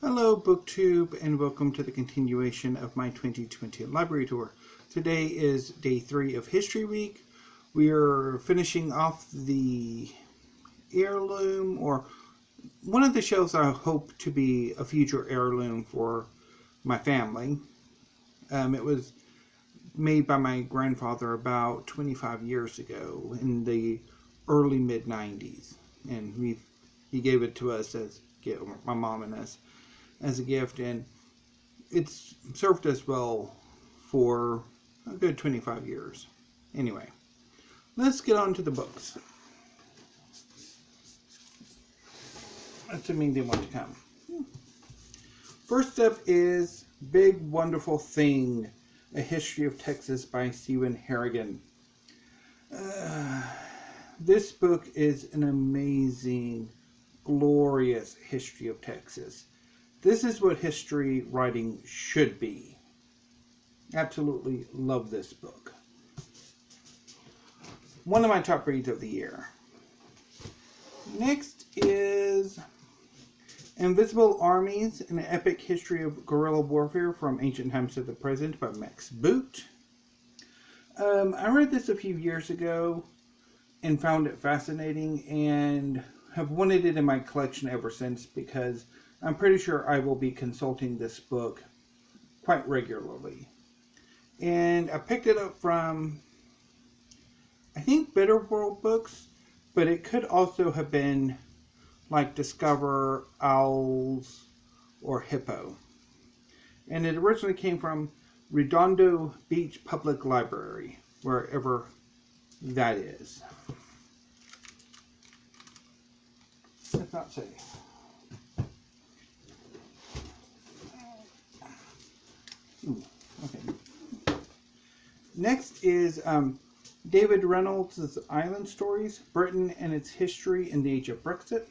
Hello BookTube and welcome to the continuation of my 2020 library tour. Today is day 3 of History Week. We are finishing off the heirloom, or one of the shelves I hope to be a future heirloom for my family. It was made by my grandfather about 25 years ago in the early mid-90s, and he gave it to us as my mom and us as a gift, and it's served us well for a good 25 years. Anyway, let's get on to the books. Assuming they want to come. First up is Big Wonderful Thing, A History of Texas by Stephen Harrigan. This book is an amazing, glorious history of Texas. This is what history writing should be. Absolutely love this book. One of my top reads of the year. Next is Invisible Armies, an Epic History of Guerrilla Warfare from Ancient Times to the Present by Max Boot. I read this a few years ago and found it fascinating and have wanted it in my collection ever since because I'm pretty sure I will be consulting this book quite regularly. And I picked it up from, I think, Better World Books, but it could also have been like Discover, Owls, or Hippo. And it originally came from Redondo Beach Public Library, wherever that is. Let's not say. Okay. Next is David Reynolds' Island Stories, Britain and Its History in the Age of Brexit.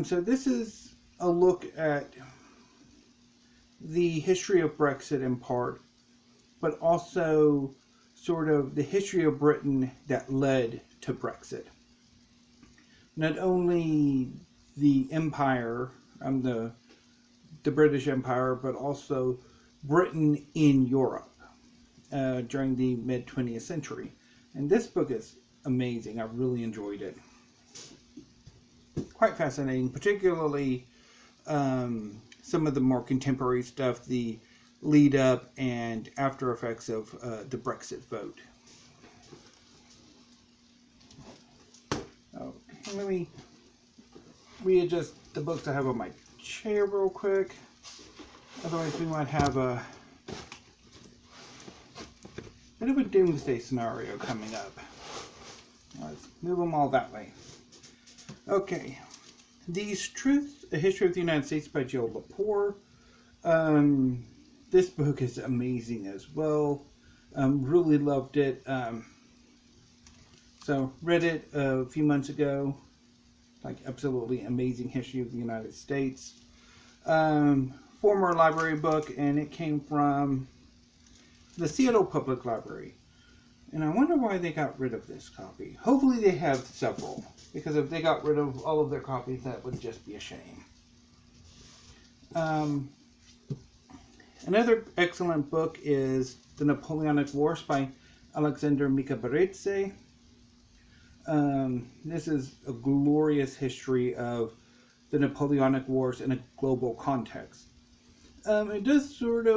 So this is a look at the history of Brexit in part, but also sort of the history of Britain that led to Brexit. Not only the empire, the British Empire, but also Britain in Europe during the mid-20th century. And this book is amazing. I really enjoyed it. Quite fascinating, particularly some of the more contemporary stuff, the lead up and after effects of the Brexit vote. Okay, let me readjust the books I have on my chair real quick. Otherwise we might have a bit of a doomsday scenario coming up. Let's move them all that way. Okay. These Truths, A History of the United States by Jill Lepore. This book is amazing as well. Really loved it. So read it a few months ago. Like, absolutely amazing history of the United States. Former library book, and it came from the Seattle Public Library. And I wonder why they got rid of this copy. Hopefully they have several, because if they got rid of all of their copies, that would just be a shame. Another excellent book is The Napoleonic Wars by Alexander Mikaberidze. This is a glorious history of the Napoleonic Wars in a global context. It does sort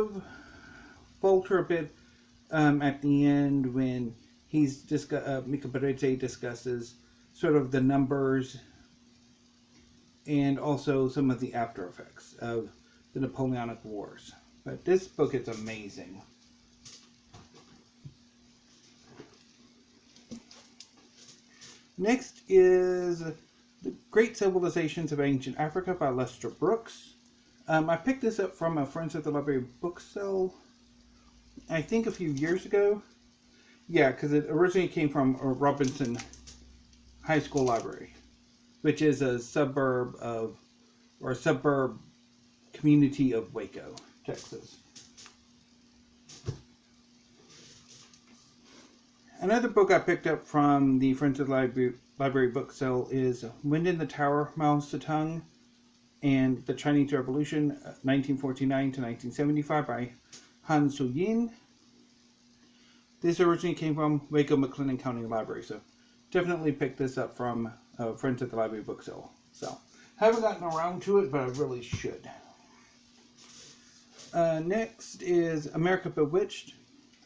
falter a bit at the end when Mikaberidze discusses sort of the numbers and also some of the after effects of the Napoleonic Wars. But this book is amazing. Next is The Great Civilizations of Ancient Africa by Lester Brooks. I picked this up from a Friends of the Library book sale, I think a few years ago. Yeah, because it originally came from a Robinson High School Library, which is a suburb community of Waco, Texas. Another book I picked up from the Friends of the Library book sale is Wind in the Tower, Mouths to Tongue and the Chinese Revolution, 1949 to 1975, by Han Suyin. This originally came from Waco McLennan County Library, so definitely picked this up from Friends at the Library book sale. So, haven't gotten around to it, but I really should. Next is America Bewitched,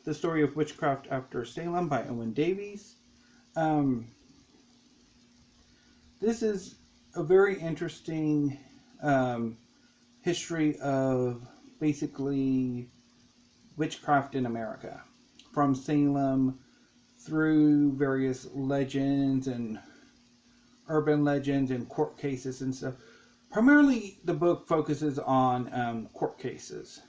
The Story of Witchcraft After Salem by Owen Davies. This is a very interesting history of basically witchcraft in America, from Salem through various legends and urban legends and court cases and stuff. Primarily, the book focuses on court cases,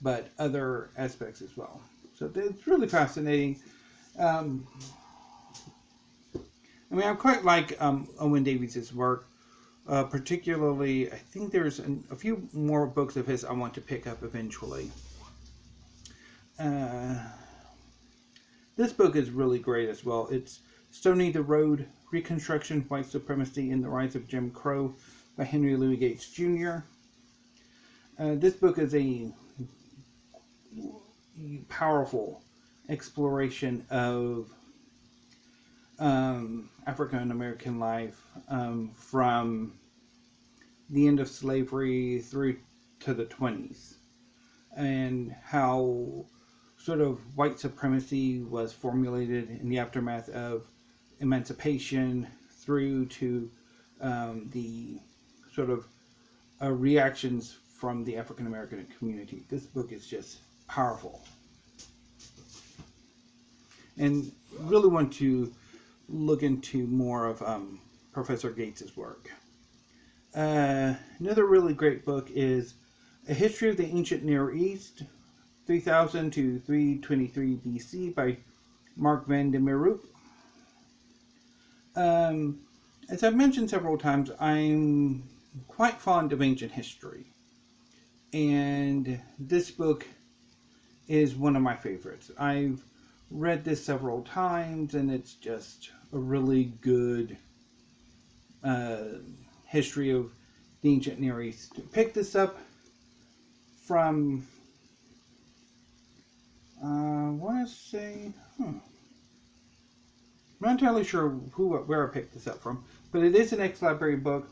but other aspects as well. So it's really fascinating. I quite like Owen Davies' work. Particularly, I think there's a few more books of his I want to pick up eventually. This book is really great as well. It's Stony the Road, Reconstruction, White Supremacy, and the Rise of Jim Crow by Henry Louis Gates Jr. This book is a powerful exploration of African American life from the end of slavery through to the 20s, and how sort of white supremacy was formulated in the aftermath of emancipation through to the sort of reactions from the African American community. This book is just powerful, and really want to look into more of Professor Gates's work. Another really great book is A History of the Ancient Near East, 3000 to 323 BC by Mark van den Meerup. As I've mentioned several times, I'm quite fond of ancient history, and this book is one of my favorites. I've read this several times, and it's just a really good history of the ancient Near East. Picked this up from, I want to say, I'm not entirely sure where I picked this up from, but it is an ex-library book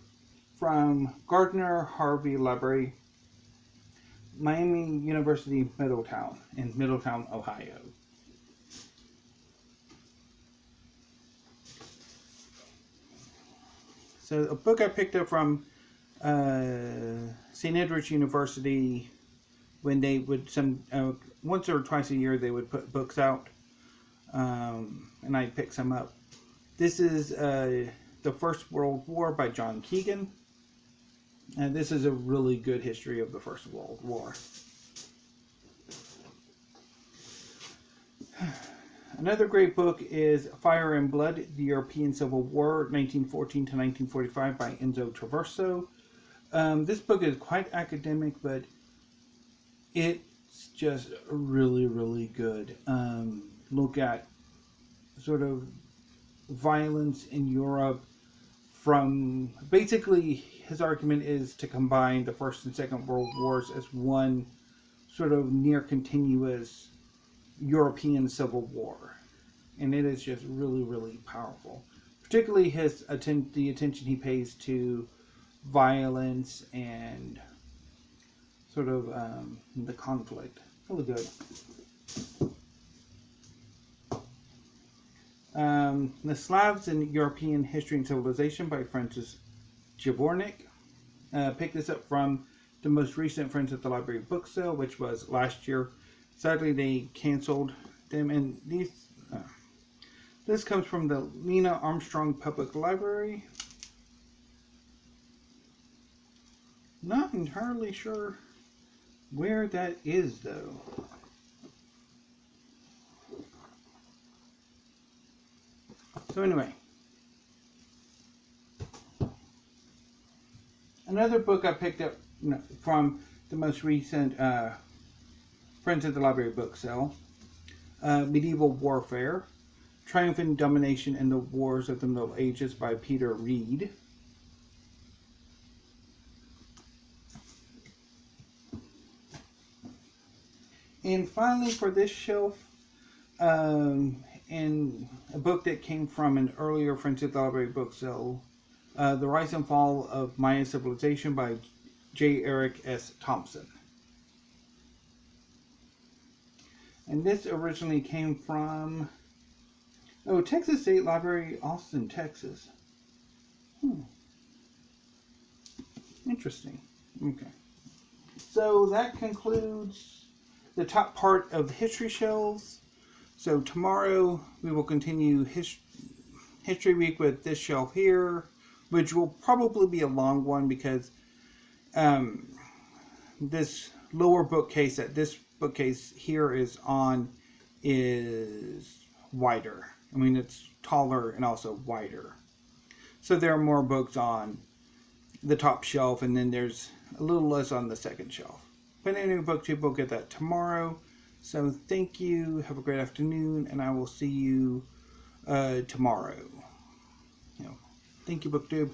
from Gardner Harvey Library, Miami University, Middletown, in Middletown, Ohio. So a book I picked up from St. Edward's University, when they would once or twice a year they would put books out, and I'd pick some up. This is The First World War by John Keegan, and this is a really good history of the First World War. Another great book is Fire and Blood, The European Civil War, 1914 to 1945 by Enzo Traverso. This book is quite academic, but it's just really, really good. Look at sort of violence in Europe from, basically his argument is to combine the First and Second World Wars as one sort of near continuous European Civil War, and it is just really, really powerful. Particularly the attention he pays to violence and sort of the conflict. Really good. The Slavs in European History and Civilization by Francis Javornik. Picked this up from the most recent Friends at the Library book sale, which was last year. Sadly, they canceled them, and this comes from the Lena Armstrong Public Library. Not entirely sure where that is, though. So anyway, another book I picked up from the most recent Friends at the Library book sale, Medieval Warfare, Triumph and Domination in the Wars of the Middle Ages by Peter Reed. And finally, for this shelf, in a book that came from an earlier Friends of the Library book sale, The Rise and Fall of Mayan Civilization by J. Eric S. Thompson. And this originally came from, Texas State Library, Austin, Texas. Interesting. Okay. So that concludes the top part of the history shelves. So tomorrow we will continue History Week with this shelf here, which will probably be a long one because this lower bookcase that this bookcase here is on is wider. I mean, it's taller and also wider. So there are more books on the top shelf, and then there's a little less on the second shelf. But anyway, BookTube will get that tomorrow. So thank you. Have a great afternoon, and I will see you tomorrow. Thank you, BookTube.